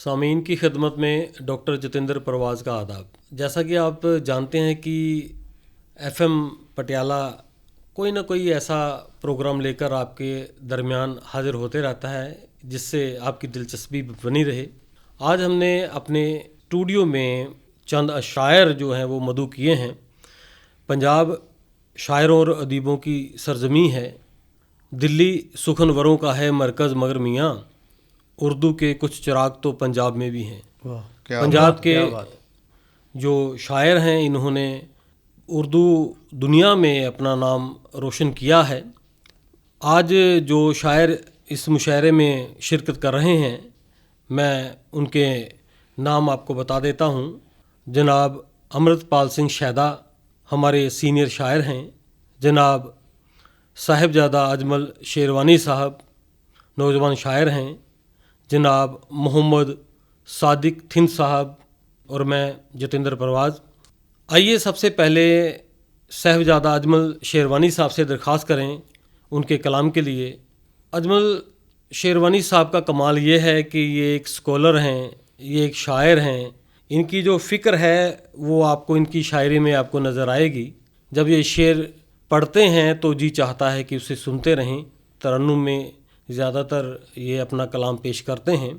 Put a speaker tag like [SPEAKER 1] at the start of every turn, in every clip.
[SPEAKER 1] سامعین کی خدمت میں ڈاکٹر جتیندر پرواز کا آداب۔ جیسا کہ آپ جانتے ہیں کہ ایف ایم پٹیالہ کوئی نہ کوئی ایسا پروگرام لے کر آپ کے درمیان حاضر ہوتے رہتا ہے جس سے آپ کی دلچسپی بنی رہے۔ آج ہم نے اپنے اسٹوڈیو میں چند اشاعر جو ہیں وہ مدعو کیے ہیں۔ پنجاب شاعروں اور ادیبوں کی سرزمین ہے، دلی سخنوروں کا ہے مرکز، مگر میاں اردو کے کچھ چراغ تو پنجاب میں بھی ہیں۔ پنجاب کے جو شاعر ہیں انہوں نے اردو دنیا میں اپنا نام روشن کیا ہے۔ آج جو شاعر اس مشاعرے میں شرکت کر رہے ہیں میں ان کے نام آپ کو بتا دیتا ہوں۔ جناب امرت پال سنگھ شیدا ہمارے سینئر شاعر ہیں، جناب صاحبزادہ اجمل شیروانی صاحب نوجوان شاعر ہیں، جناب محمد صادق تھن صاحب اور میں جتیندر پرواز۔ آئیے سب سے پہلے صاحبزادہ اجمل شیروانی صاحب سے درخواست کریں ان کے کلام کے لیے۔ اجمل شیروانی صاحب کا کمال یہ ہے کہ یہ ایک اسکالر ہیں، یہ ایک شاعر ہیں۔ ان کی جو فکر ہے وہ آپ کو ان کی شاعری میں آپ کو نظر آئے گی۔ جب یہ شعر پڑھتے ہیں تو جی چاہتا ہے کہ اسے سنتے رہیں۔ ترنم میں زیادہ تر یہ اپنا کلام پیش کرتے ہیں۔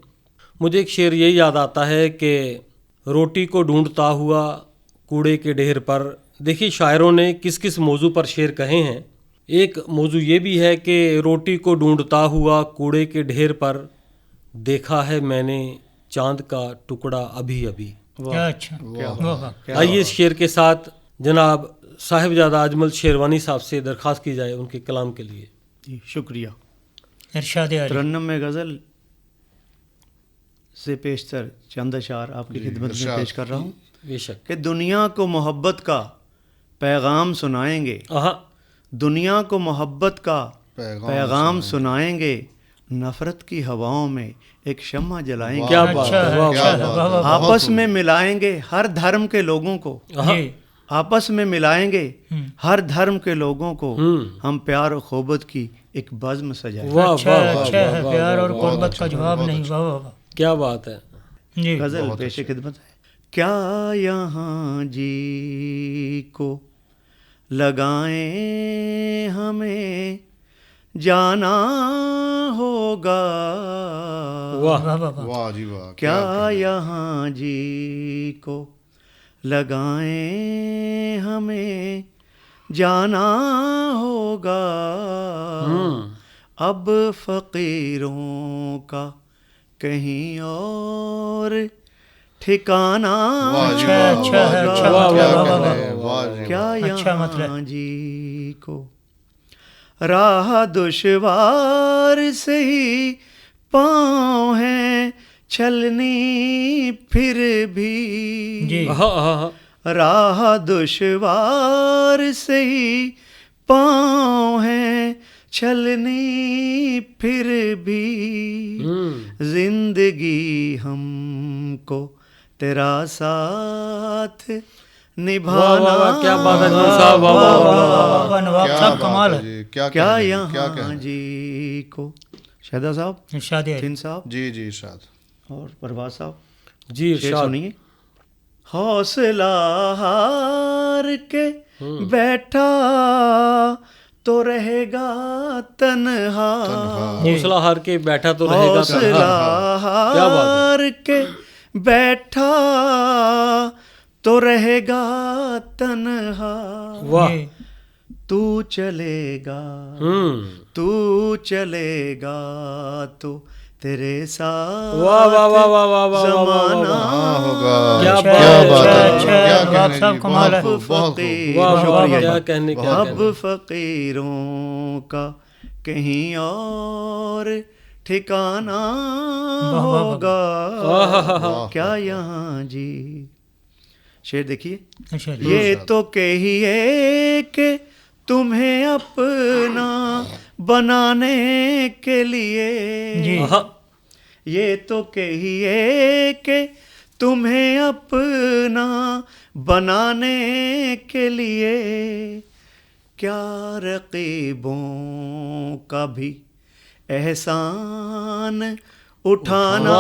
[SPEAKER 1] مجھے ایک شعر یہ یاد آتا ہے کہ روٹی کو ڈھونڈتا ہوا کوڑے کے ڈھیر پر۔ دیکھیے شاعروں نے کس کس موضوع پر شعر کہے ہیں۔ ایک موضوع یہ بھی ہے کہ روٹی کو ڈھونڈتا ہوا کوڑے کے ڈھیر پر، دیکھا ہے میں نے چاند کا ٹکڑا ابھی ابھی۔ آئیے اس شعر کے ساتھ جناب صاحبزادہ اجمل شیروانی صاحب سے درخواست کی جائے ان کے کلام کے لیے۔
[SPEAKER 2] جی شکریہ۔
[SPEAKER 3] ارشاد عالی۔
[SPEAKER 2] ترنم میں غزل سے پیشتر چند اشعار آپ کی خدمت میں پیش کر رہا ہوں۔
[SPEAKER 1] بے شک۔
[SPEAKER 2] کہ دنیا کو محبت کا پیغام سنائیں گے، دنیا کو محبت کا پیغام سنائیں گے، نفرت کی ہواؤں میں ایک شمع جلائیں گے،
[SPEAKER 1] کیا بات ہے،
[SPEAKER 2] آپس میں ملائیں گے ہر دھرم کے لوگوں کو، آپس میں ملائیں گے ہر دھرم کے لوگوں کو، ہم پیار و محبت کی ایک بزم سجائیں گے۔
[SPEAKER 3] اچھا ہے، پیار اور قربت کا جواب نہیں۔ واہ واہ،
[SPEAKER 1] کیا بات ہے۔
[SPEAKER 2] غزل پیش خدمت ہے۔ کیا یہاں جی کو لگائیں ہمیں جانا ہوگا،
[SPEAKER 4] واہ جی واہ،
[SPEAKER 2] کیا یہاں جی کو لگائیں ہمیں جانا ہوگا، اب فقیروں کا کہیں اور ٹھکانہ کیا یہاں جی کو راہ دشوار سے ہی پاؤں ہیں چلنی پھر بھی، راہ دشوار سے ہی پاؤں ہیں چلنی پھر بھی، زندگی ہم کو تیرا ساتھ نبھانا،
[SPEAKER 1] کیا بات ہے
[SPEAKER 3] صاحب، کمال ہے۔
[SPEAKER 2] کیا یہاں جی کو شہدا صاحب،
[SPEAKER 3] ارشاد عالی۔
[SPEAKER 2] تھن صاحب،
[SPEAKER 4] جی جی ارشاد۔
[SPEAKER 2] اور پرواز صاحب
[SPEAKER 1] جی
[SPEAKER 2] شعر
[SPEAKER 1] ارشاد۔
[SPEAKER 2] سنیے۔ حوصلہ ہار کے بیٹھا تو رہے گا تنہا،
[SPEAKER 1] حوصلہ ہار کے بیٹھا تو رہے گا
[SPEAKER 2] حوصلہ ہار کے بیٹھا تو رہے گا تنہا،
[SPEAKER 1] واہ،
[SPEAKER 2] تو چلے گا تو چلے گا تو تیرے ساتھ
[SPEAKER 1] واہ واہ واہ واہ واہ واہ
[SPEAKER 2] زمانہ
[SPEAKER 4] ہوگا۔
[SPEAKER 1] کیا
[SPEAKER 3] بات صاحب، کمال ہے۔
[SPEAKER 1] کیا کہنے کیا
[SPEAKER 2] اب فقیروں کا کہیں اور ٹھکانہ ہوگا، کیا یہاں جی۔ شعر دیکھیے۔ یہ تو کہیے کہ تمہیں اپنا بنانے کے لیے، یہ تو کہیے کہ تمہیں اپنا بنانے کے لیے، کیا رقیبوں کا بھی احسان اٹھانا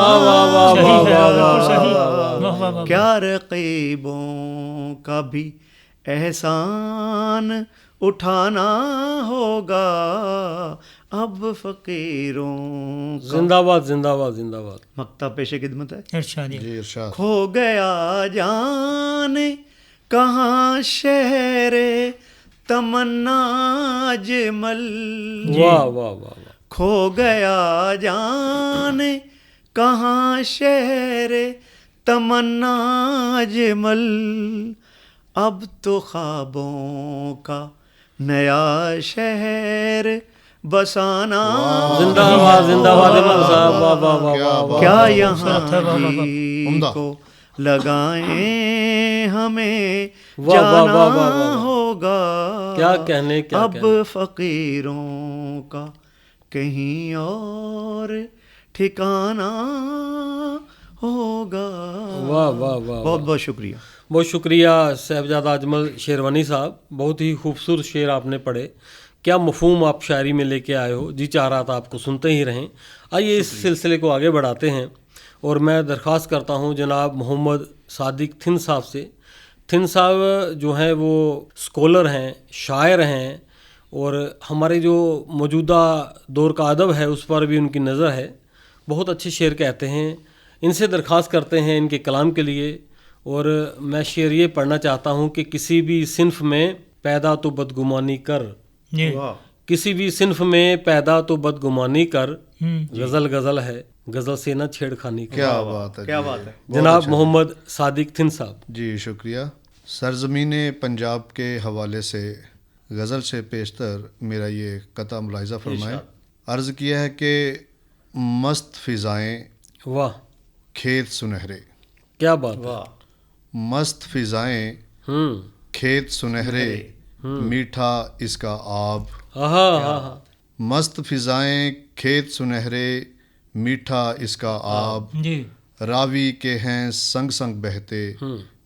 [SPEAKER 3] صحیح ہے بالکل صحیح واہ واہ واہ
[SPEAKER 2] کیا رقیبوں کا بھی احسان اٹھانا ہوگا اب فقیروں کا.
[SPEAKER 1] زندہ باد زندہ باد زندہ باد.
[SPEAKER 2] مکتا پیش خدمت ہے.
[SPEAKER 3] ارشاد
[SPEAKER 4] جی ارشاد.
[SPEAKER 2] کھو گیا جانے کہاں شہر تمنا اجمل.
[SPEAKER 1] واہ واہ واہ واہ.
[SPEAKER 2] کھو گیا جانے کہاں شہر تمنا اجمل. اب تو خوابوں کا نیا شہر بسانا.
[SPEAKER 1] زندہ باد زندہ باد امام صاحب. واہ واہ واہ واہ واہ.
[SPEAKER 2] کیا یہاں ہی کو لگائیں ہمیں جانا ہوگا.
[SPEAKER 1] کیا کہنے کیا
[SPEAKER 2] اب فقیروں کا کہیں اور ٹھکانہ ہوگا.
[SPEAKER 1] واہ واہ واہ.
[SPEAKER 2] بہت بہت شکریہ.
[SPEAKER 1] بہت شکریہ صاحبزادہ اجمل شیروانی صاحب. بہت ہی خوبصورت شعر آپ نے پڑھے. کیا مفہوم آپ شاعری میں لے کے آئے ہو. جی چاہ رہا تھا آپ کو سنتے ہی رہیں. آئیے اس سلسلے کو آگے بڑھاتے ہیں اور میں درخواست کرتا ہوں جناب محمد صادق تھن صاحب سے. تھن صاحب جو ہیں وہ اسکالر ہیں, شاعر ہیں, اور ہمارے جو موجودہ دور کا ادب ہے اس پر بھی ان کی نظر ہے. بہت اچھے شعر کہتے ہیں. ان سے درخواست کرتے ہیں ان کے کلام کے لیے. اور میں شعر یہ پڑھنا چاہتا ہوں کہ کسی بھی صنف میں پیدا تو بدگمانی کر.
[SPEAKER 3] جی
[SPEAKER 1] کسی بھی صنف میں پیدا تو بدگمانی کر. غزل غزل ہے غزل سے نہ چھیڑ خانی کر.
[SPEAKER 4] کیا بات ہے.
[SPEAKER 2] کیا بات ہے.
[SPEAKER 1] جناب محمد صادق تھن صاحب.
[SPEAKER 4] جی شکریہ. سرزمین پنجاب کے حوالے سے غزل سے پیشتر میرا یہ قطعہ ملاحظہ فرمائیں. عرض کیا ہے کہ مست فضائیں
[SPEAKER 1] واہ
[SPEAKER 4] کھیت سنہرے.
[SPEAKER 1] کیا بات ہے.
[SPEAKER 4] مست فضائیں کھیت سنہرے میٹھا اس کا آب.
[SPEAKER 1] ہاں.
[SPEAKER 4] مست فضائیں کھیت سنہرے میٹھا اس کا آب.
[SPEAKER 3] جی
[SPEAKER 4] راوی کے ہیں سنگ سنگ بہتے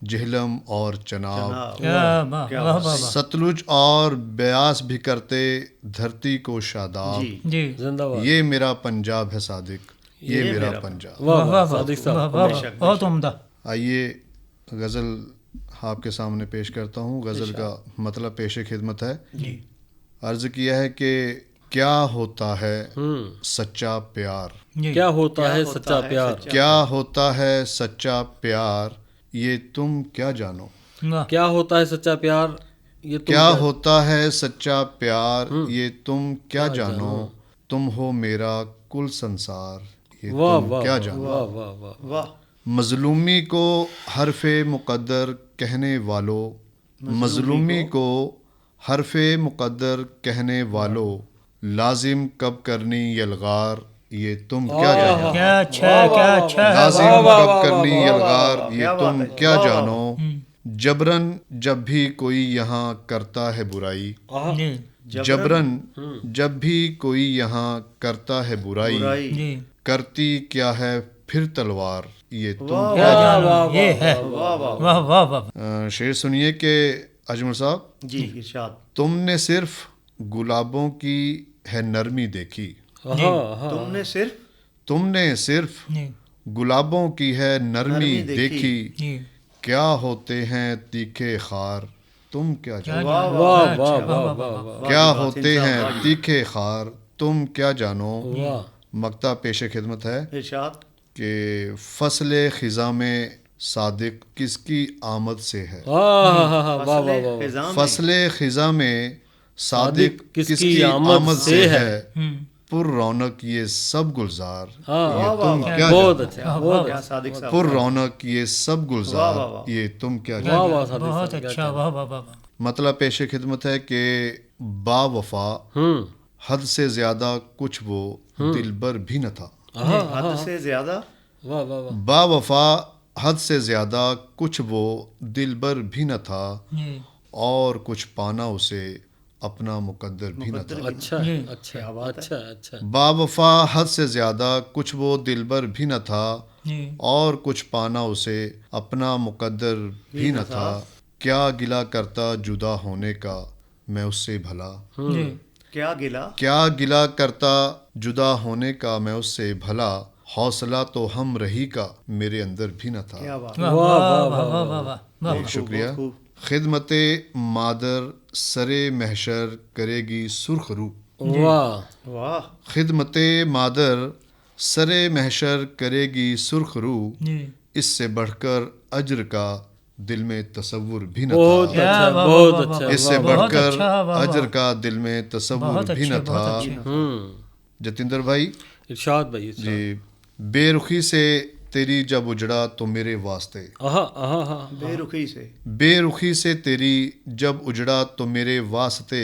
[SPEAKER 4] جہلم اور چناب.
[SPEAKER 3] کیا واہ واہ واہ.
[SPEAKER 4] ستلج اور بیاس بھی کرتے دھرتی کو شاداب.
[SPEAKER 3] جی
[SPEAKER 1] زندہ باد.
[SPEAKER 4] یہ میرا پنجاب ہے صادق, یہ میرا پنجاب.
[SPEAKER 1] واہ
[SPEAKER 3] واہ
[SPEAKER 1] واہ
[SPEAKER 3] واہ
[SPEAKER 1] صادق صاحب.
[SPEAKER 3] واہ واہ. بہت عمدہ.
[SPEAKER 4] آئیے غزل آپ کے سامنے پیش کرتا ہوں. غزل کا مطلب پیش خدمت ہے. عرض کیا ہے کہ کیا ہوتا ہے سچا پیار.
[SPEAKER 1] کیا ہوتا ہے سچا پیار.
[SPEAKER 4] کیا ہوتا ہے سچا پیار یہ تم کیا جانو.
[SPEAKER 1] کیا ہوتا ہے سچا پیار یہ تم
[SPEAKER 4] کیا ہوتا ہے سچا پیار یہ تم کیا جانو. تم ہو میرا کل سنسار یہ تم کیا جانو.
[SPEAKER 1] واہ واہ واہ
[SPEAKER 2] واہ.
[SPEAKER 4] مظلومی کو حرف مقدر کہنے والو. مظلومی کو حرف مقدر کہنے والو. لازم کب کرنی یلغار یہ تم کیا جانو.
[SPEAKER 3] کیا اچھا ہے کیا اچھا ہے.
[SPEAKER 4] لازم کب کرنی یلغار یہ تم کیا جانو. جبرن جب بھی کوئی یہاں کرتا ہے برائی. جبرن جب بھی کوئی یہاں کرتا ہے برائی.
[SPEAKER 3] جی
[SPEAKER 4] کرتی کیا ہے پھر تلوار یہ تم
[SPEAKER 3] کیا جانو. یہ ہے واہ واہ واہ.
[SPEAKER 4] شعر سنیے کہ اجمل صاحب.
[SPEAKER 2] جی ارشاد.
[SPEAKER 4] تم نے صرف گلابوں کی ہے نرمی دیکھی. تم نے صرف گلابوں کی ہے نرمی دیکھی. کیا ہوتے ہیں تیکھے خار تم کیا جانو.
[SPEAKER 1] واہ واہ واہ واہ.
[SPEAKER 4] کیا ہوتے ہیں تیکھے خار تم کیا جانو. مقطع پیش خدمت ہے
[SPEAKER 2] ارشاد.
[SPEAKER 4] کہ فصل خزاں میں صادق کس کی آمد سے ہے. فصل خزاں میں صادق کس کی آمد سے ہے. پر رونق یہ سب گلزار یہ تم کیا
[SPEAKER 1] بہت
[SPEAKER 4] جانو.
[SPEAKER 1] اچھا.
[SPEAKER 4] پر رونق یہ سب گلزار یہ تم کیا جانو.
[SPEAKER 3] بہت اچھا. واہ واہ واہ.
[SPEAKER 4] مطلب پیش خدمت ہے کہ با وفا حد سے زیادہ کچھ وہ دلبر بھی نہ تھا.
[SPEAKER 2] حد سے زیادہ
[SPEAKER 4] با وفا حد سے زیادہ کچھ وہ دلبر بھی نہ تھا. اور کچھ پانا اسے اپنا مقدر بھی نہ تھا.
[SPEAKER 1] اچھا اچھا اچھا اچھا.
[SPEAKER 4] با وفا حد سے زیادہ کچھ وہ دلبر بھی نہ تھا. اور کچھ پانا اسے اپنا مقدر بھی نہ تھا. کیا گلہ کرتا جدا ہونے کا میں اس سے بھلا.
[SPEAKER 2] کیا گلہ
[SPEAKER 4] کیا گلہ کرتا جدا ہونے کا میں اس سے بھلا. حوصلہ تو ہم رہی کا میرے اندر بھی نہ تھا.
[SPEAKER 2] کیا بات
[SPEAKER 3] واہ واہ واہ واہ واہ واہ واہ.
[SPEAKER 4] شکریہ. خدمت مادر سر محشر کرے گی سرخ رو.
[SPEAKER 1] واہ
[SPEAKER 2] واہ.
[SPEAKER 4] خدمت مادر سر محشر کرے گی سرخ رو.
[SPEAKER 3] جی
[SPEAKER 4] اس سے بڑھ کر اجر کا دل میں تصور بھی نہ
[SPEAKER 1] بہت
[SPEAKER 4] تھا.
[SPEAKER 1] اچھا
[SPEAKER 3] واہ،
[SPEAKER 1] بہت
[SPEAKER 3] واہ،
[SPEAKER 1] اچھا.
[SPEAKER 3] واہ،
[SPEAKER 4] اس سے
[SPEAKER 3] بہت
[SPEAKER 4] بڑھ کر
[SPEAKER 3] اچھا، واہ، واہ.
[SPEAKER 4] اجر کا دل میں تصور
[SPEAKER 3] بہت
[SPEAKER 4] بھی نہ
[SPEAKER 3] اچھے،
[SPEAKER 4] تھا.
[SPEAKER 3] بہت اچھے.
[SPEAKER 4] جتیندر بھائی
[SPEAKER 1] ارشاد بھائی ارشاد.
[SPEAKER 4] جی. بے رخی سے تیری جب اجڑا تو میرے واسطے.
[SPEAKER 1] آہا آہا آہا.
[SPEAKER 2] بے رخی سے.
[SPEAKER 4] بے رخی سے تیری جب اجڑا تو میرے واسطے.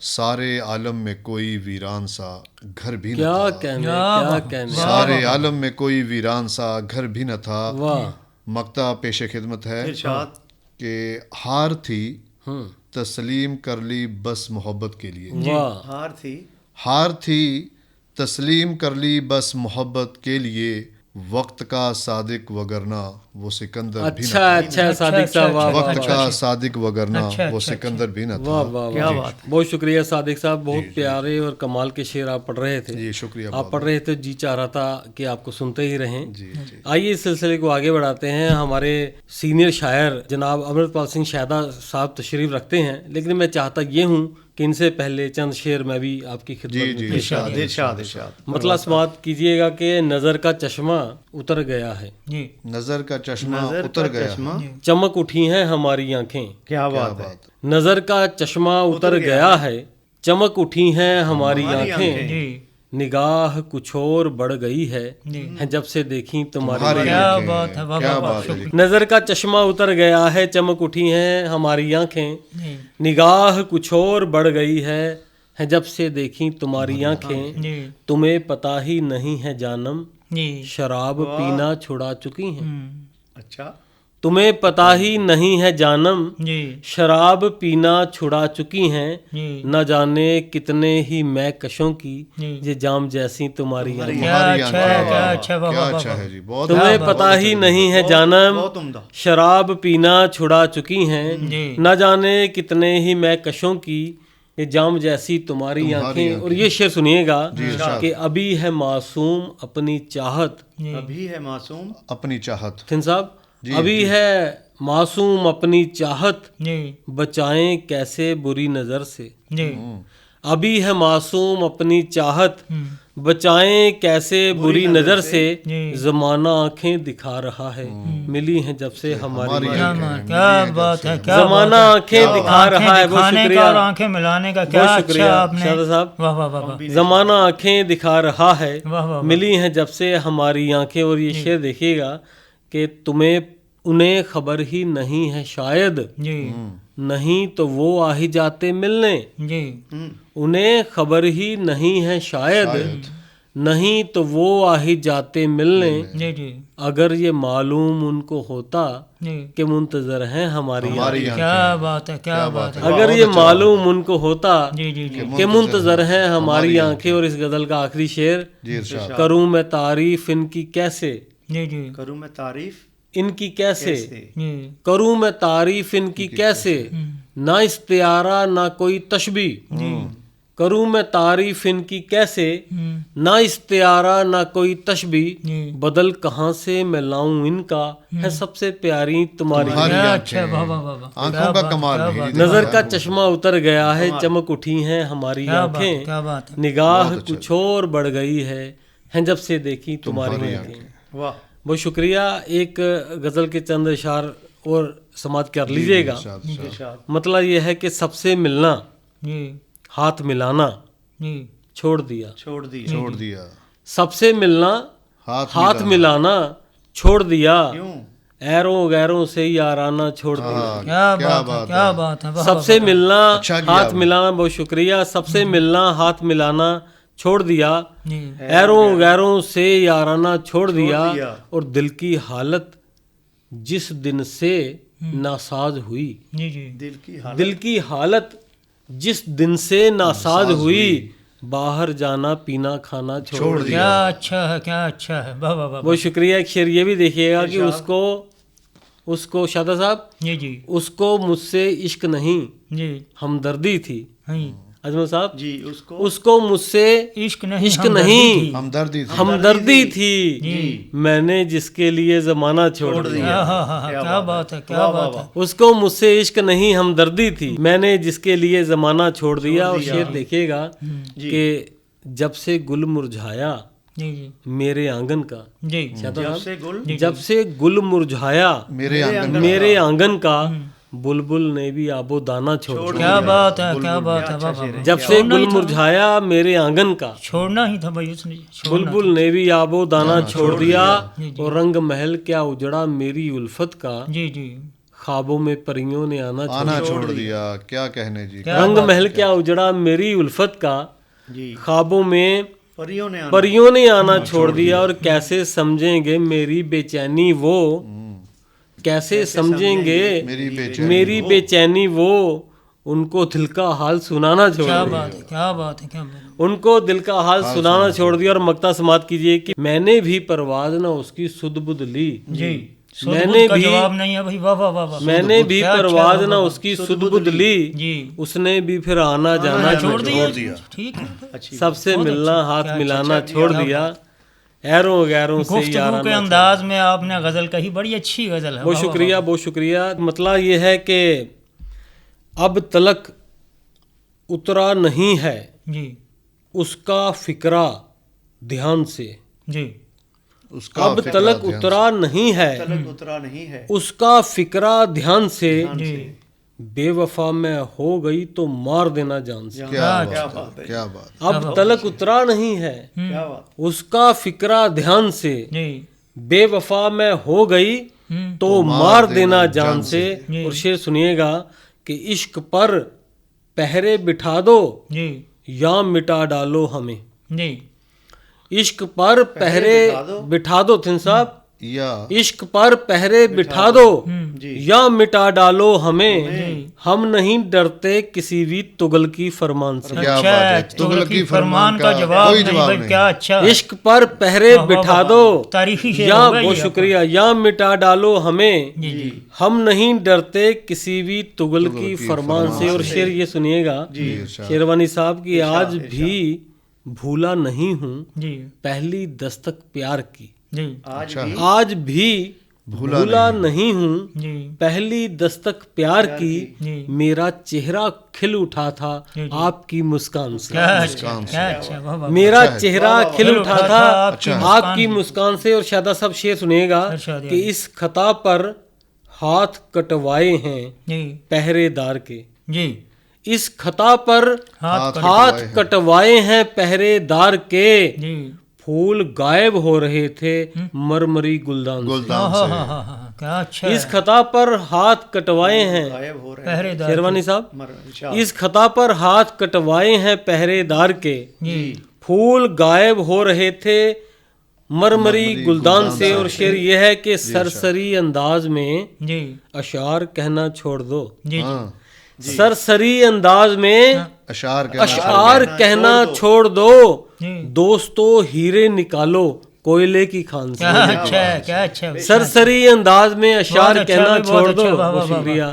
[SPEAKER 4] سارے عالم میں کوئی ویران سا گھر بھی نہ
[SPEAKER 1] کیا
[SPEAKER 4] تھا.
[SPEAKER 1] کہنے
[SPEAKER 3] واہ،
[SPEAKER 1] کیا
[SPEAKER 3] واہ.
[SPEAKER 1] کہنے.
[SPEAKER 4] سارے عالم میں کوئی ویران سا گھر بھی نہ تھا.
[SPEAKER 1] واہ.
[SPEAKER 4] مقطع پیش خدمت ہے
[SPEAKER 2] ارشاد.
[SPEAKER 4] کہ ہار تھی تسلیم کر لی بس محبت کے لیے.
[SPEAKER 1] واہ
[SPEAKER 2] ہار تھی.
[SPEAKER 4] ہار تھی تسلیم کر لی بس محبت کے لیے. وقت کا صادق وگرنہ وہ سکندر بھی نہ
[SPEAKER 1] اچھا
[SPEAKER 4] تھا.
[SPEAKER 1] اچھا صادق صاحب. واہ واہ
[SPEAKER 4] وقت کا صادق وگرنہ
[SPEAKER 3] اچھا،
[SPEAKER 4] وہ
[SPEAKER 3] اچھا،
[SPEAKER 4] سکندر بھی نہ تھا.
[SPEAKER 1] واہ واہ
[SPEAKER 3] کیا
[SPEAKER 1] واہ.
[SPEAKER 3] بات
[SPEAKER 1] بہت شکریہ صادق صاحب. بہت پیارے اور کمال کے شعر آپ پڑھ رہے تھے.
[SPEAKER 4] جی شکریہ.
[SPEAKER 1] آپ پڑھ رہے تھے جی چاہ رہا تھا کہ آپ کو سنتے ہی رہیں.
[SPEAKER 4] جی جی.
[SPEAKER 1] آئیے اس سلسلے کو آگے بڑھاتے ہیں. ہمارے سینئر شاعر جناب امرت پال سنگھ شہدہ صاحب تشریف رکھتے ہیں، لیکن میں چاہتا یہ ہوں کہ ان سے پہلے چند شعر میں بھی آپ کی خدمت
[SPEAKER 4] جی
[SPEAKER 1] میں
[SPEAKER 4] جی.
[SPEAKER 1] پیش
[SPEAKER 2] ارشاد ارشاد ارشاد.
[SPEAKER 1] مطلع سماعت کیجئے گا کہ نظر کا چشمہ اتر گیا ہے،
[SPEAKER 3] جی
[SPEAKER 4] نظر کا چشمہ
[SPEAKER 2] نظر
[SPEAKER 4] اتر
[SPEAKER 2] کا
[SPEAKER 4] گیا.
[SPEAKER 2] چشمہ.
[SPEAKER 1] چمک اٹھی ہیں ہماری آنکھیں.
[SPEAKER 2] کیا
[SPEAKER 4] کیا
[SPEAKER 2] بات ہے.
[SPEAKER 4] بات.
[SPEAKER 1] نظر کا چشمہ اتر گیا ہے، چمک اٹھی ہیں ہماری آنکھیں.
[SPEAKER 3] جی
[SPEAKER 1] نگاہ کچھ اور بڑھ گئی ہے
[SPEAKER 3] جی.
[SPEAKER 1] جب سے دیکھی تمہاری
[SPEAKER 4] تمہاری
[SPEAKER 3] کیا
[SPEAKER 4] آنکھیں.
[SPEAKER 3] بات ہے. واہ
[SPEAKER 4] کیا
[SPEAKER 3] واہ واہ.
[SPEAKER 4] بات ہے جی.
[SPEAKER 1] نظر کا چشمہ اتر گیا ہے، چمک اٹھی ہیں ہماری آنکھیں.
[SPEAKER 3] جی
[SPEAKER 1] نگاہ کچھ اور بڑھ گئی ہے جب سے دیکھی تمہاری آنکھیں.
[SPEAKER 3] جی
[SPEAKER 1] تمہیں پتہ ہی نہیں ہے جانم،
[SPEAKER 3] جی.
[SPEAKER 1] شراب پینا چھڑا چکی ہیں.
[SPEAKER 2] اچھا.
[SPEAKER 1] تمہیں پتہ ہی نہیں ہے جانم،
[SPEAKER 3] جی
[SPEAKER 1] شراب پینا چھڑا چکی ہیں.
[SPEAKER 3] جی.
[SPEAKER 1] نہ جانے کتنے ہی میں کشوں کی
[SPEAKER 3] جی.
[SPEAKER 1] یہ جام جیسی تمہاری آنکھیں.
[SPEAKER 3] کیا
[SPEAKER 4] تمہاری
[SPEAKER 3] اچھا ہے،
[SPEAKER 4] آنکھیں.
[SPEAKER 3] کیا اچھا. واہ
[SPEAKER 4] کیا
[SPEAKER 3] واہ
[SPEAKER 4] اچھا
[SPEAKER 3] واہ.
[SPEAKER 4] ہے جی. بہت
[SPEAKER 1] تمہیں
[SPEAKER 4] بہت
[SPEAKER 1] پتہ ہی نہیں ہے جانم،
[SPEAKER 2] بہت عمدہ.
[SPEAKER 1] شراب پینا چھڑا چکی ہیں.
[SPEAKER 3] جی.
[SPEAKER 1] نہ جانے کتنے ہی میں کشوں کی یہ جام جیسی تمہاری آنکھیں. اور یہ شعر سنیے گا کہ ابھی ہے معصوم اپنی چاہت.
[SPEAKER 3] جی
[SPEAKER 2] ابھی ہے معصوم.
[SPEAKER 4] اپنی چاہت.
[SPEAKER 1] تھن صاحب
[SPEAKER 4] جی،
[SPEAKER 1] ابھی
[SPEAKER 4] جی.
[SPEAKER 1] ہے معصوم اپنی چاہت،
[SPEAKER 3] جی
[SPEAKER 1] بچائیں کیسے بری نظر سے.
[SPEAKER 3] جی.
[SPEAKER 1] ابھی ہے معصوم اپنی چاہت، بچائیں کیسے بری نظر سے.
[SPEAKER 3] جی.
[SPEAKER 1] زمانہ آنکھیں دکھا رہا ہے ملی ہیں جب سے ہماری
[SPEAKER 4] ہماری
[SPEAKER 3] کیا
[SPEAKER 1] آنکھیں.
[SPEAKER 3] بات. کیا بات ہے. کیا
[SPEAKER 1] زمانہ
[SPEAKER 3] بات ہے.
[SPEAKER 1] آنکھیں دکھا رہا ہے. بہت
[SPEAKER 3] دکھانے
[SPEAKER 1] شکریہ
[SPEAKER 3] کا اور آنکھیں ملانے کا. کیا
[SPEAKER 1] بہت شکریہ
[SPEAKER 3] اچھا آپ نے.
[SPEAKER 1] شہزاد صاحب.
[SPEAKER 3] واہ واہ واہ واہ.
[SPEAKER 1] زمانہ آنکھیں دکھا رہا ہے
[SPEAKER 3] واہ واہ.
[SPEAKER 1] ملی ہیں جب سے ہماری آنکھیں. اور یہ شعر دیکھیے گا کہ تمہیں انہیں خبر ہی نہیں ہے شاید،
[SPEAKER 3] جی
[SPEAKER 1] نہیں تو وہ آ ہی جاتے ملنے.
[SPEAKER 3] جی
[SPEAKER 1] انہیں خبر ہی نہیں ہے شاید، نہیں تو وہ آ ہی جاتے ملنے.
[SPEAKER 3] جی جی
[SPEAKER 1] اگر یہ معلوم ان کو ہوتا
[SPEAKER 3] جی.
[SPEAKER 1] کہ منتظر ہیں ہماری
[SPEAKER 4] ہماری
[SPEAKER 1] آنکھیں.
[SPEAKER 3] کیا بات ہے. کیا بات ہے.
[SPEAKER 1] اگر یہ معلوم ان کو ہوتا
[SPEAKER 3] جی جی جی.
[SPEAKER 1] کہ منتظر ہیں ہماری آنکھیں. اور اس غزل کا آخری شعر،
[SPEAKER 4] جی ارشاد.
[SPEAKER 1] کروں میں تعریف ان کی کیسے،
[SPEAKER 3] جی جی
[SPEAKER 2] کروں میں تعریف
[SPEAKER 1] ان کی کیسے،
[SPEAKER 3] جی.
[SPEAKER 1] کروں میں تعریف ان کی کیسے. نہ استعارہ نہ کوئی تشبیہ، کروں میں تعریف ان کی کیسے. نہ استعارہ نہ کوئی تشبیہ، بدل کہاں سے میں لاؤں ان کا ہے سب سے پیاری تمہاری.
[SPEAKER 3] کیا اچھا. واہ واہ واہ واہ.
[SPEAKER 4] آنکھوں کا کمال ہے.
[SPEAKER 1] نظر کا چشمہ اتر گیا ہے، چمک اٹھی ہیں ہماری
[SPEAKER 3] کیا بات.
[SPEAKER 1] آنکھیں.
[SPEAKER 3] کیا بات ہے.
[SPEAKER 1] نگاہ کچھ اور بڑھ گئی ہے جب سے دیکھی تمہاری آنکھیں.
[SPEAKER 2] واہ.
[SPEAKER 1] بہت شکریہ. ایک غزل کے چند اشعار اور سماعت کر لیجئے گا.
[SPEAKER 2] ارشاد.
[SPEAKER 1] مطلب یہ ہے کہ سب سے ملنا،
[SPEAKER 3] جی
[SPEAKER 1] ہاتھ ملانا
[SPEAKER 3] جی
[SPEAKER 1] چھوڑ دیا.
[SPEAKER 2] چھوڑ دی.
[SPEAKER 4] چھوڑ دیا.
[SPEAKER 1] سب سے ملنا، ہاتھ ملانا چھوڑ دیا.
[SPEAKER 2] کیوں.
[SPEAKER 1] ایروں غیروں سے یارانہ چھوڑ دیا.
[SPEAKER 3] کیا بات ہے. کیا بات ہے.
[SPEAKER 1] سب سے ملنا،
[SPEAKER 4] اچھا کیا
[SPEAKER 1] ہاتھ ملانا. بہت شکریہ. سب سے ملنا، ہاتھ ملانا چھوڑ دیا.
[SPEAKER 3] جی
[SPEAKER 1] ایروں غیروں سے یارانہ چھوڑ دیا.
[SPEAKER 2] دیا.
[SPEAKER 1] اور دل کی حالت جس دن سے ناساز ہوئی،
[SPEAKER 3] جی جی.
[SPEAKER 2] دل کی حالت.
[SPEAKER 1] دل کی حالت جس دن سے ناساز ہوئی، باہر جانا پینا کھانا چھوڑ دیا.
[SPEAKER 3] کیا اچھا ہے. کیا اچھا ہے. واہ واہ واہ.
[SPEAKER 1] بہت شکریہ. ایک شعر یہ بھی دیکھیے گا کہ اس کو شادہ صاحب،
[SPEAKER 3] جی جی
[SPEAKER 1] اس کو مجھ سے عشق نہیں
[SPEAKER 3] جی.
[SPEAKER 1] ہمدردی تھی.
[SPEAKER 3] ہاں
[SPEAKER 1] اجمل صاحب
[SPEAKER 2] جی
[SPEAKER 1] اس کو مجھ سے
[SPEAKER 3] عشق
[SPEAKER 1] نہیں ہمدردی تھی، میں نے جس کے لیے زمانہ چھوڑ دیا.
[SPEAKER 3] کیا بات ہے، کیا بات ہے.
[SPEAKER 1] اس کو مجھ سے عشق نہیں ہمدردی تھی، میں نے جس کے لیے زمانہ چھوڑ دیا. اور شعر دیکھیے گا کہ جب سے گل مرجھایا میرے آنگن کا، جب سے گل مرجھایا میرے آنگن کا، بلبل نے بھی آب و دانہ چھوڑ دیا.
[SPEAKER 3] کیا بات ہے، کیا بات ہے.
[SPEAKER 1] جب سے گل مرجھایا میرے آنگن کا،
[SPEAKER 3] چھوڑنا ہی تھا بھائی، اس نے
[SPEAKER 1] بلبل نے بھی آب و دانہ چھوڑ دیا. اور رنگ محل کیا اجڑا میری الفت کا،
[SPEAKER 3] جی
[SPEAKER 1] خوابوں میں پریوں نے آنا
[SPEAKER 4] چھوڑ دیا. کیا کہنے جی.
[SPEAKER 1] رنگ محل کیا اجڑا میری الفت کا، خوابوں میں پریوں نے آنا چھوڑ دیا. اور کیسے سمجھیں گے میری بے چینی وہ، کیسے سمجھیں گے میری بے چینی وہ، ان کو دل کا حال سنانا چھوڑ دیا.
[SPEAKER 3] کیا بات ہے، کیا بات ہے.
[SPEAKER 1] ان کو دل کا حال سنانا چھوڑ دیا. اور مقطع سماعت کیجئے کہ میں نے بھی پرواز نہ اس کی سد بد لی، میں نے بھی
[SPEAKER 3] جواب نہیں ہے بھائی. واہ واہ واہ.
[SPEAKER 1] میں نے بھی پرواز نہ اس کی سد بد لی، اس نے بھی پھر آنا جانا چھوڑ دیا.
[SPEAKER 3] ٹھیک ہے،
[SPEAKER 1] سب سے ملنا ہاتھ ملانا چھوڑ دیا، ایروں غیروں سے
[SPEAKER 3] گفتگو کے انداز میں آپ نے غزل کہی، بڑی اچھی غزل ہے.
[SPEAKER 1] بہت شکریہ، بہت شکریہ. مطلب یہ ہے کہ اب تلک اترا نہیں ہے اس کا فکرہ دھیان سے، اب تلک اترا نہیں ہے اس کا فکرہ دھیان سے، بے وفا میں ہو گئی تو مار دینا جان سے.
[SPEAKER 4] کیا بات.
[SPEAKER 1] اب تلک اترا نہیں ہے اس کا فکرہ دھیان سے، بے وفا میں ہو گئی تو مار دینا جان سے. اور شعر سنیے گا کہ عشق پر پہرے بٹھا دو یا مٹا ڈالو ہمیں. عشق پر پہرے بٹھا دو تھن صاحب، عشق پر پہرے بٹھا دو یا مٹا ڈالو ہمیں، ہم نہیں ڈرتے کسی بھی تغل کی فرمان سے.
[SPEAKER 3] تغل کی فرمان کا جواب نہیں. کیا اچھا.
[SPEAKER 1] عشق پر پہرے بٹھا دو یا، بہت شکریہ، یا مٹا ڈالو ہمیں، ہم نہیں ڈرتے کسی بھی تغل کی فرمان سے. اور شعر یہ سنیے گا شیروانی صاحب کی، آج بھی بھولا نہیں ہوں پہلی دستک پیار کی، آج بھی بھولا نہیں ہوں پہلی دستک پیار کی، میرا چہرہ کھل اٹھا تھا آپ کی مسکان سے، میرا چہرہ کھل اٹھا تھا آپ کی مسکان سے. اور شادہ صاحب شعر سنیے گا کہ اس خطا پر ہاتھ کٹوائے ہیں پہرے دار کے، اس خطا پر ہاتھ کٹوائے ہیں پہرے دار کے، پھول غائب ہو رہے تھے مرمری گلدان سے. اس خطا پر ہاتھ کٹوائے ہیں شیروانی صاحب، اس خطا پر ہاتھ کٹوائے ہیں پہرے دار کے، پھول غائب ہو رہے تھے مرمری گلدان سے. اور شعر یہ ہے کہ سرسری انداز میں اشعار کہنا چھوڑ دو، سرسری انداز میں اشعار کہنا چھوڑ دو، دوستو ہیرے نکالو کوئلے کی خان سے. سرسری انداز میں اشعار کہنا چھوڑ دو، بہت شکریہ.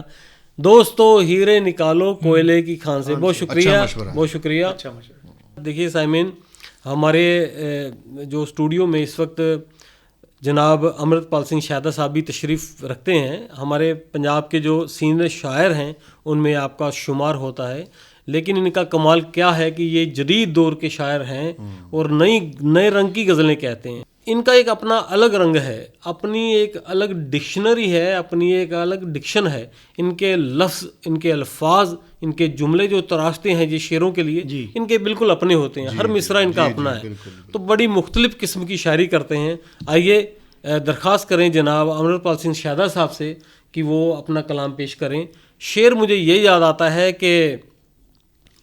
[SPEAKER 1] دوستو ہیرے نکالو کوئلے کی خان سے. بہت شکریہ، بہت شکریہ. دیکھیے سامعین، ہمارے جو اسٹوڈیو میں اس وقت جناب امرت پال سنگھ شہدہ صاحب بھی تشریف رکھتے ہیں. ہمارے پنجاب کے جو سینئر شاعر ہیں ان میں آپ کا شمار ہوتا ہے، لیکن ان کا کمال کیا ہے کہ یہ جدید دور کے شاعر ہیں اور نئے رنگ کی غزلیں کہتے ہیں. ان کا ایک اپنا الگ رنگ ہے، اپنی ایک الگ ڈکشنری ہے، اپنی ایک الگ ڈکشن ہے. ان کے لفظ، ان کے الفاظ، ان کے جملے جو تراشتے ہیں یہ شعروں کے لیے، ان کے بالکل اپنے ہوتے ہیں. ہر مصرع ان کا اپنا ہے، تو بڑی مختلف قسم کی شاعری کرتے ہیں. آئیے درخواست کریں جناب امرت پال سنگھ شہدہ صاحب سے کہ وہ اپنا کلام پیش کریں. شعر مجھے یہ یاد آتا ہے کہ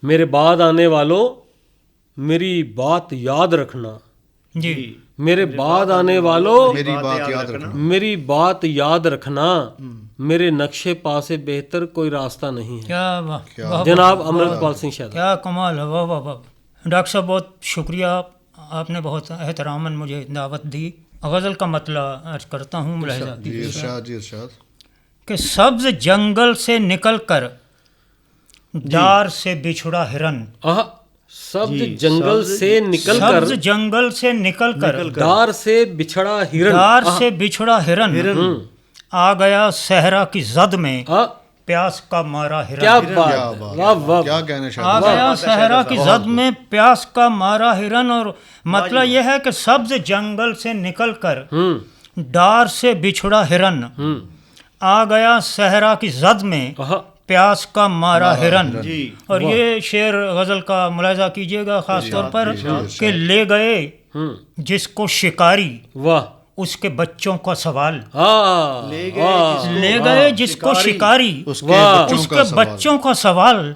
[SPEAKER 1] میرے بعد آنے والوں میری بات یاد رکھنا، میرے بعد آنے والوں میری بات یاد رکھنا، میرے نقش پا سے بہتر کوئی راستہ نہیں ہے. جناب امرت پال سنگھ شہدہ.
[SPEAKER 3] کیا کمال ہے. واہ واہ واہ. ڈاکٹر صاحب بہت شکریہ، آپ نے بہت احتراماً مجھے دعوت دی. غزل کا مطلع عرض کرتا ہوں، ملاحظہ کہ سبز جنگل سے نکل کر ڈار سے بچھڑا ہرن،
[SPEAKER 1] سبز جنگل سے نکل کر،
[SPEAKER 3] سبز جنگل سے نکل کر،
[SPEAKER 1] ڈار سے بچھڑا ہرن،
[SPEAKER 3] ڈار سے بچھڑا ہرن، آ گیا صحرا کی زد میں پیاس کا مارا ہرن.
[SPEAKER 1] کیا بات، واہ واہ،
[SPEAKER 4] کیا کہنے
[SPEAKER 3] آ گیا صحرا کی زد میں پیاس کا مارا ہرن. اور مطلب یہ ہے کہ سبز جنگل سے نکل کر ڈار سے بچھڑا ہرن آ گیا صحرا کی زد میں پیاس کا مارا ہرن. اور یہ شعر غزل کا ملاحظہ کیجئے گا خاص طور پر کہ لے گئے جس کو شکاری
[SPEAKER 1] واہ،
[SPEAKER 3] اس کے بچوں کا سوال،
[SPEAKER 1] لے
[SPEAKER 3] لے گئے جس کو شکاری اس کے بچوں کا سوال،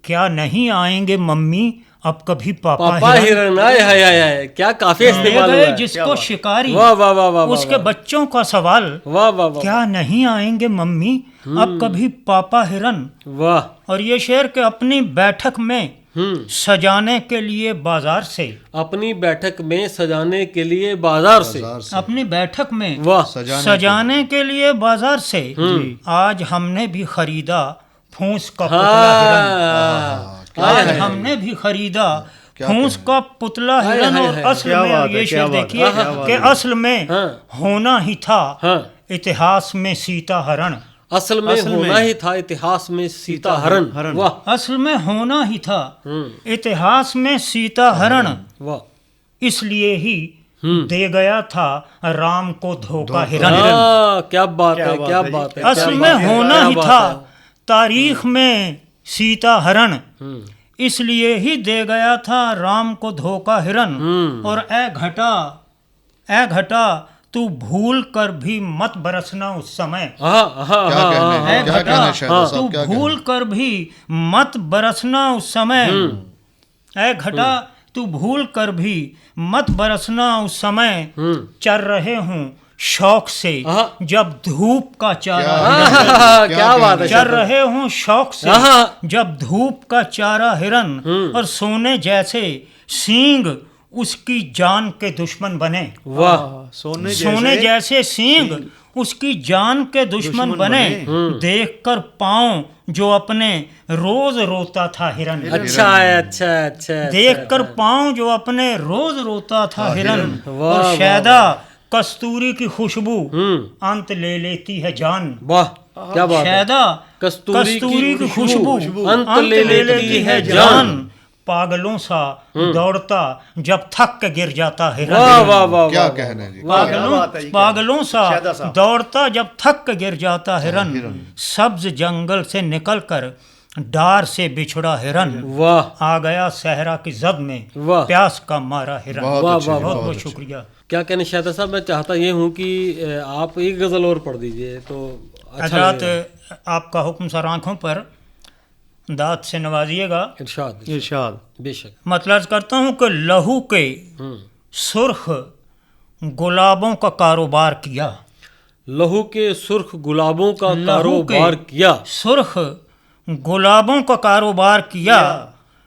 [SPEAKER 3] کیا نہیں آئیں گے ممی اب کبھی پاپا
[SPEAKER 1] ہرن. آئے کیا کافی
[SPEAKER 3] لے
[SPEAKER 1] استعمال
[SPEAKER 3] گئے
[SPEAKER 1] ہوا ہے.
[SPEAKER 3] جس کو شکاری
[SPEAKER 1] واہ واہ واہ واہ،
[SPEAKER 3] اس کے بچوں کا سوال،
[SPEAKER 1] واہ واہ واہ،
[SPEAKER 3] کیا نہیں آئیں گے ممی اب کبھی پاپا ہرن.
[SPEAKER 1] واہ.
[SPEAKER 3] اور یہ شعر کہ اپنی بیٹھک میں سجانے کے لیے بازار سے،
[SPEAKER 1] اپنی بیٹھک میں سجانے کے لیے بازار سے،
[SPEAKER 3] اپنی بیٹھک میں
[SPEAKER 1] واہ،
[SPEAKER 3] سجانے کے لیے بازار سے آج ہم نے بھی خریدا پھونس کا پتلا ہرن. آج ہم نے بھی خریدا پھونس کا پتلا ہرن. اور اصل میں یہ شعر دیکھیے کہ اصل میں ہونا ہی تھا اتہاس میں سیتا ہرن.
[SPEAKER 1] اصل میں ہونا ہی تھا اتہاس میں سیتا ہرن. واہ،
[SPEAKER 3] اصل میں ہونا ہی تھا اتہاس میں سیتا ہرن،
[SPEAKER 1] واہ،
[SPEAKER 3] اس لیے ہی دے گیا تھا رام کو دھوکہ ہرن.
[SPEAKER 1] کیا بات ہے، کیا بات ہے.
[SPEAKER 3] اصل میں ہونا ہی تھا تاریخ میں سیتا ہرن، اس لیے ہی دے گیا تھا رام کو دھوکہ ہرن. اور اے گھٹا تو بھول کر بھی مت برسنا اس سمے، اے گھٹا تو بھول کر بھی مت برسنا اس سمے، اے گھٹا تو بھول کر بھی مت برسنا اس سمے، چر رہے ہوں شوق سے جب دھوپ کا چارہ،
[SPEAKER 1] کیا بات ہے،
[SPEAKER 3] چر رہے ہوں شوق سے جب دھوپ کا چارہ ہرن. اور سونے جیسے سینگ اس کی جان کے دشمن بنے.
[SPEAKER 1] واہ،
[SPEAKER 3] سونے جیسے سینگ اس کی جان کے دشمن بنے. دیکھ کر پاؤں جو اپنے روز روتا تھا ہرن.
[SPEAKER 1] اچھا ہے، اچھا ہے، اچھا ہے.
[SPEAKER 3] دیکھ کر پاؤں جو اپنے روز روتا تھا ہرن. اور شیدا کستوری کی خوشبو انت لے لیتی ہے جان.
[SPEAKER 1] واہ، کیا بات ہے.
[SPEAKER 3] شیدا کستوری کی خوشبو انت لے لیتی ہے جان. پاگلوں سا دوڑتا جب تھک کے گر جاتا ہرن.
[SPEAKER 1] واہ واہ واہ،
[SPEAKER 4] کیا کہنے جی.
[SPEAKER 3] پاگلوں سا دوڑتا جب تھک کے گر جاتا ہرن. سبز جنگل سے نکل کر ڈار سے بچھڑا ہرن
[SPEAKER 1] واہ،
[SPEAKER 3] آ گیا صحرا کی زد میں
[SPEAKER 1] واہ،
[SPEAKER 3] پیاس کا مارا ہرن.
[SPEAKER 4] بہت
[SPEAKER 3] بہت شکریہ.
[SPEAKER 1] کیا کہنے شہزاد صاحب، میں چاہتا یہ ہوں کہ آپ ایک غزل اور پڑھ دیجئے تو
[SPEAKER 3] حضرات آپ کا حکم سر آنکھوں پر داد سے نوازیے گا.
[SPEAKER 1] ارشاد، بے شک.
[SPEAKER 3] مطلب کرتا ہوں کہ لہو کے سرخ گلابوں کا کاروبار کیا،
[SPEAKER 1] لہو کے سرخ گلابوں کا کاروبار کیا،
[SPEAKER 3] سرخ گلابوں کا کاروبار کیا،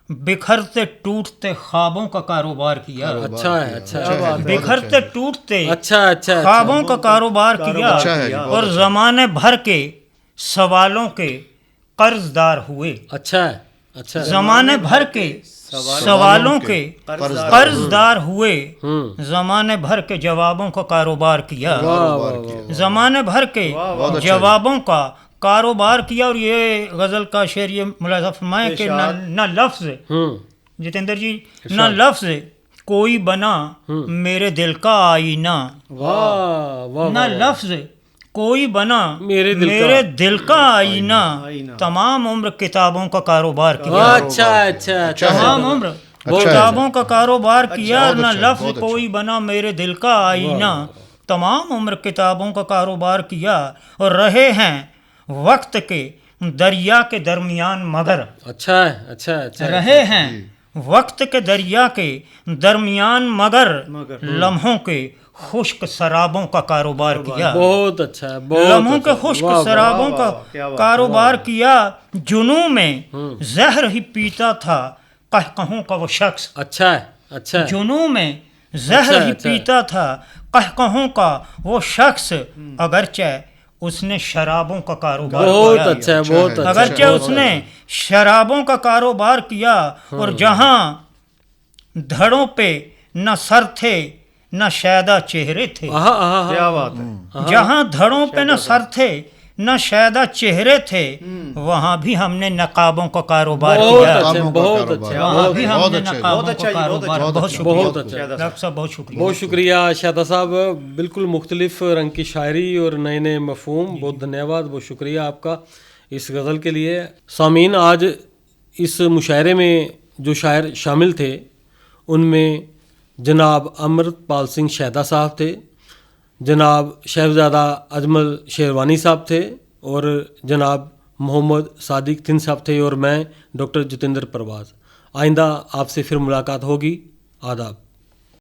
[SPEAKER 3] بکھرتے ٹوٹتے خوابوں کا کاروبار کیا.
[SPEAKER 1] اچھا ہے، اچھا ہے.
[SPEAKER 3] بکھرتے ٹوٹتے
[SPEAKER 1] اچھا
[SPEAKER 3] خوابوں کا کاروبار کیا. اور زمانے بھر کے سوالوں کے قرض دار ہوئے.
[SPEAKER 1] اچھا ہے، اچھا ہے.
[SPEAKER 3] زمانے بھر کے سوالوں کے قرض دار ہوئے. زمانے بھر کے جوابوں کا کاروبار کیا، زمانے بھر کے جوابوں کا کاروبار کیا. اور یہ غزل کا شعر یہ ملاحظہ فرمائیں کہ نہ لفظ جتیندر جی، نہ لفظ کوئی بنا میرے دل کا آئینہ، نہ لفظ کوئی بنا میرے دل کا آئینہ، تمام عمر کتابوں کا کاروبار کیا.
[SPEAKER 1] اچھا،
[SPEAKER 3] تمام عمر کتابوں کا کاروبار کیا. نہ لفظ کوئی بنا میرے دل کا آئینہ، تمام عمر کتابوں کا کاروبار کیا. اور رہے ہیں وقت کے دریا کے درمیان مگر،
[SPEAKER 1] اچھا
[SPEAKER 3] رہے ہیں وقت کے دریا کے درمیان مگر، لمحوں کے خشک سرابوں کا کاروبار کیا.
[SPEAKER 1] بہت اچھا ہے.
[SPEAKER 3] لمحوں کے خشک سرابوں کا کاروبار کیا. جنوں میں زہر ہی پیتا تھا قہقہوں کا وہ شخص.
[SPEAKER 1] اچھا ہے.
[SPEAKER 3] جنوں میں زہر ہی پیتا تھا قہقہوں کا وہ شخص، اگرچہ اس نے شرابوں کا کاروبار
[SPEAKER 1] بہت
[SPEAKER 3] کیا.
[SPEAKER 1] اچھا ہے، بہت اچھا.
[SPEAKER 3] اگرچہ اس نے شرابوں کا کاروبار کیا اور جہاں دھڑوں پہ نہ سر تھے نہ شیدا چہرے تھے،
[SPEAKER 2] کیا بات ہے.
[SPEAKER 3] جہاں دھڑوں پہ نہ سر تھے نہ شیدا چہرے تھے، وہاں بھی ہم نے نقابوں کا کاروبار
[SPEAKER 1] بہت
[SPEAKER 3] کیا.
[SPEAKER 1] اچھا، بہت اچھا،
[SPEAKER 3] وہاں بھی ہم نے
[SPEAKER 4] بہت اچھا،
[SPEAKER 3] نقابوں
[SPEAKER 2] بہت
[SPEAKER 3] کا
[SPEAKER 2] اچھا جی، بہت
[SPEAKER 3] کاروبار.
[SPEAKER 2] اچھا،
[SPEAKER 3] بہت شکریہ
[SPEAKER 1] بہت اچھا.
[SPEAKER 3] ڈاکٹر صاحب، بہت شکریہ.
[SPEAKER 1] بہت شکریہ شہدا صاحب، بالکل مختلف رنگ کی شاعری اور نئے نئے مفہوم. بہت دھنیہ واد، بہت شکریہ آپ کا اس غزل کے لیے. سامعین، آج اس مشاعرے میں جو شاعر شامل تھے ان میں جناب امرت پال سنگھ شہدا صاحب تھے، جناب شہزادہ اجمل شیروانی صاحب تھے، اور جناب محمد صادق تھن صاحب تھے، اور میں ڈاکٹر جتیندر پرواز. آئندہ آپ سے پھر ملاقات ہوگی. آداب.